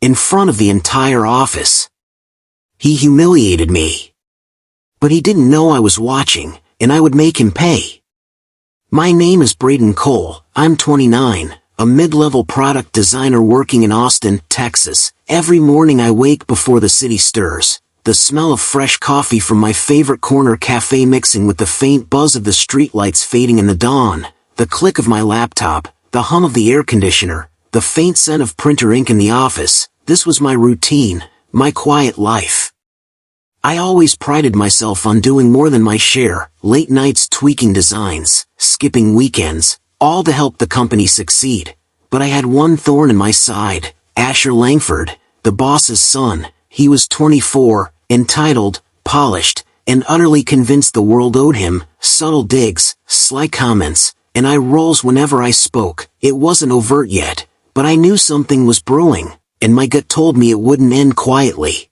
in front of the entire office. He humiliated me. But he didn't know I was watching, and I would make him pay. My name is Braden Cole. I'm 29, a mid-level product designer working in Austin, Texas. Every morning I wake before the city stirs, the smell of fresh coffee from my favorite corner cafe mixing with the faint buzz of the streetlights fading in the dawn, the click of my laptop, the hum of the air conditioner, the faint scent of printer ink in the office. This was my routine, my quiet life. I always prided myself on doing more than my share, late nights tweaking designs, skipping weekends, all to help the company succeed. But I had one thorn in my side, Asher Langford, the boss's son. He was 24, entitled, polished, and utterly convinced the world owed him. Subtle digs, sly comments, and eye rolls whenever I spoke. It wasn't overt yet, but I knew something was brewing, and my gut told me it wouldn't end quietly.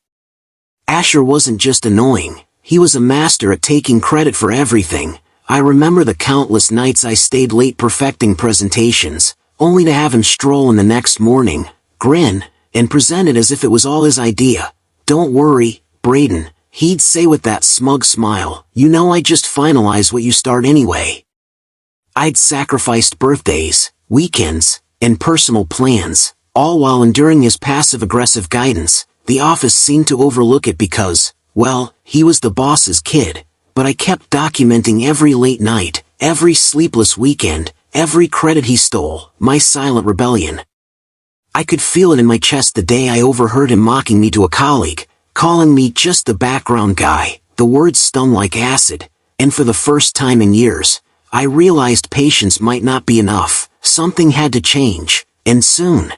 Asher wasn't just annoying, he was a master at taking credit for everything. I remember the countless nights I stayed late perfecting presentations, only to have him stroll in the next morning, grin, and present it as if it was all his idea. "Don't worry, Braden," he'd say with that smug smile, "you know I just finalize what you start anyway." I'd sacrificed birthdays, weekends, and personal plans, all while enduring his passive-aggressive guidance. The office seemed to overlook it because, well, he was the boss's kid, but I kept documenting every late night, every sleepless weekend, every credit he stole, my silent rebellion. I could feel it in my chest the day I overheard him mocking me to a colleague, calling me just the background guy. The words stung like acid, and for the first time in years, I realized patience might not be enough. Something had to change, and soon.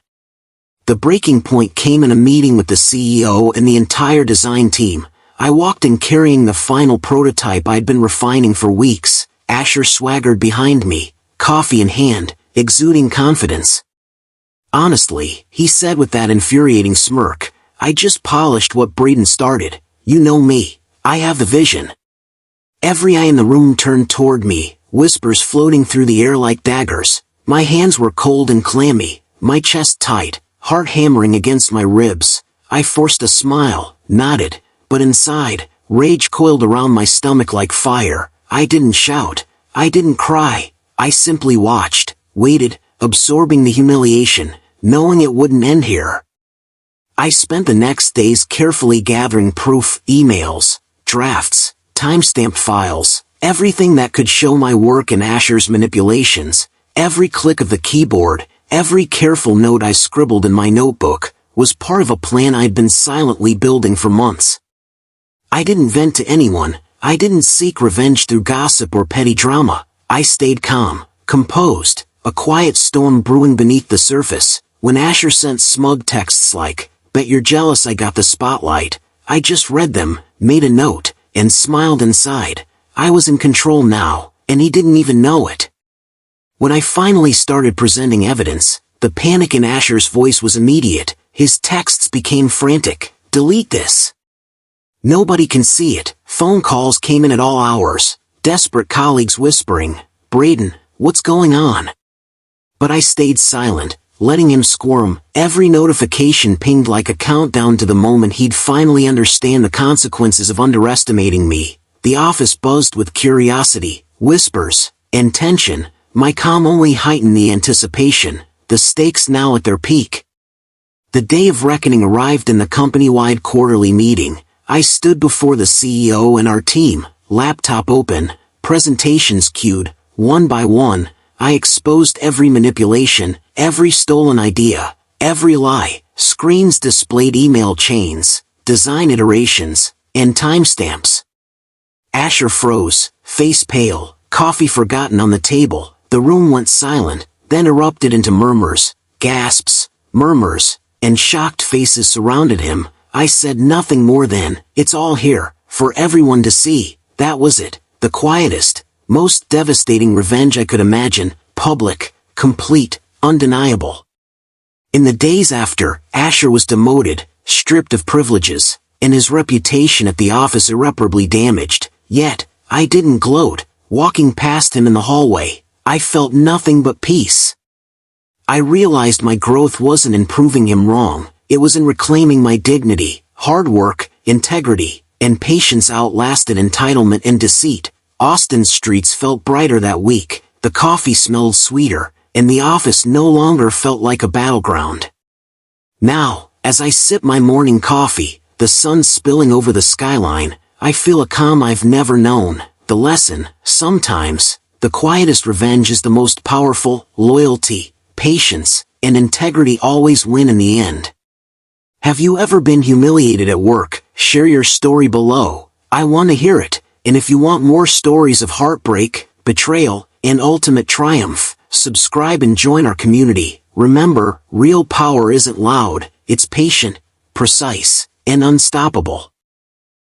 The breaking point came in a meeting with the CEO and the entire design team. I walked in carrying the final prototype I'd been refining for weeks. Asher swaggered behind me, coffee in hand, exuding confidence. "Honestly," he said with that infuriating smirk, "I just polished what Braden started. You know me, I have the vision." Every eye in the room turned toward me, whispers floating through the air like daggers. My hands were cold and clammy, my chest tight, heart hammering against my ribs. I forced a smile, nodded, but inside, rage coiled around my stomach like fire. I didn't shout, I didn't cry, I simply watched, waited, absorbing the humiliation, knowing it wouldn't end here. I spent the next days carefully gathering proof, emails, drafts, timestamped files, everything that could show my work in Asher's manipulations. Every click of the keyboard, every careful note I scribbled in my notebook, was part of a plan I'd been silently building for months. I didn't vent to anyone, I didn't seek revenge through gossip or petty drama. I stayed calm, composed, a quiet storm brewing beneath the surface. When Asher sent smug texts like, "Bet you're jealous I got the spotlight," I just read them, made a note, and smiled inside. I was in control now, and he didn't even know it. When I finally started presenting evidence, the panic in Asher's voice was immediate. His texts became frantic. "Delete this. Nobody can see it." Phone calls came in at all hours, desperate colleagues whispering, "Braden, what's going on?" But I stayed silent, letting him squirm. Every notification pinged like a countdown to the moment he'd finally understand the consequences of underestimating me. The office buzzed with curiosity, whispers, and tension. My calm only heightened the anticipation, the stakes now at their peak. The day of reckoning arrived in the company-wide quarterly meeting. I stood before the CEO and our team, laptop open, presentations queued, one by one. I exposed every manipulation, every stolen idea, every lie. Screens displayed email chains, design iterations, and timestamps. Asher froze, face pale, coffee forgotten on the table. The room went silent, then erupted into murmurs, gasps, murmurs, and shocked faces surrounded him. I said nothing more than, "It's all here, for everyone to see." That was it, the quietest, most devastating revenge I could imagine, public, complete, undeniable. In the days after, Asher was demoted, stripped of privileges, and his reputation at the office irreparably damaged. Yet, I didn't gloat. Walking past him in the hallway, I felt nothing but peace. I realized my growth wasn't in proving him wrong, it was in reclaiming my dignity. Hard work, integrity, and patience outlasted entitlement and deceit. Austin's streets felt brighter that week, the coffee smelled sweeter, and the office no longer felt like a battleground. Now, as I sip my morning coffee, the sun spilling over the skyline, I feel a calm I've never known. The lesson: sometimes, the quietest revenge is the most powerful. Loyalty, patience, and integrity always win in the end. Have you ever been humiliated at work? Share your story below. I want to hear it. And if you want more stories of heartbreak, betrayal, and ultimate triumph, subscribe and join our community. Remember, real power isn't loud, it's patient, precise, and unstoppable.